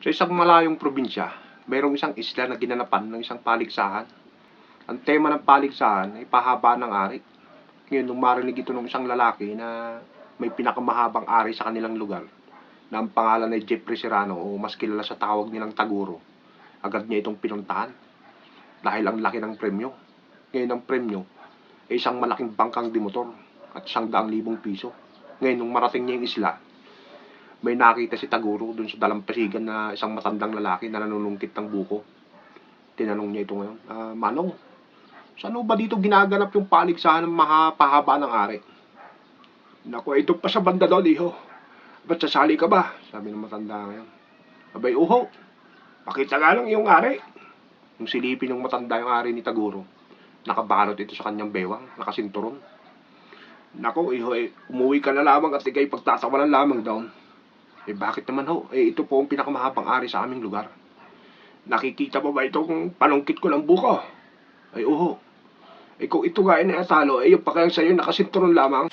Sa isang malayong probinsya, mayroong isang isla na ginanapan ng isang paligsahan. Ang tema ng paligsahan ay pahaba ng ari. Ngayon, nung marinig ito ng isang lalaki na may pinakamahabang ari sa kanilang lugar, na ang pangalan ay Jeffrey Serrano o mas kilala sa tawag nilang Taguro, agad niya itong pinuntahan dahil ang laki ng premyo. Ngayon, ang premyo ay isang malaking bangkang dimotor at 100,000 piso. Ngayon, nung marating niya yung isla, may nakita si Taguro dun sa dalampasigan na isang matandang lalaki na nanunungkit ng buko. Tinanong niya ito ngayon, Manong, saan ba dito ginaganap yung paligsahan ng pahaba ng ari? Naku, ito pa sa banda doon, iho. Ba't sasali ka ba? Sabi ng matanda ngayon. Abay, uho, pakita nga lang yung ari. Nung silipin ng matanda yung ari ni Taguro, nakabalot ito sa kanyang bewang, nakasinturon. Naku, iho, umuwi ka na lamang at ikay pagtatawanan lamang daw. Bakit naman ho? Ito po ang pinakamahabang ari sa aming lugar. Nakikita mo ba itong panungkit ko ng buko? Uho. Kung ito nga ay natalo, yung pakayang sa'yo nakasinturon lamang.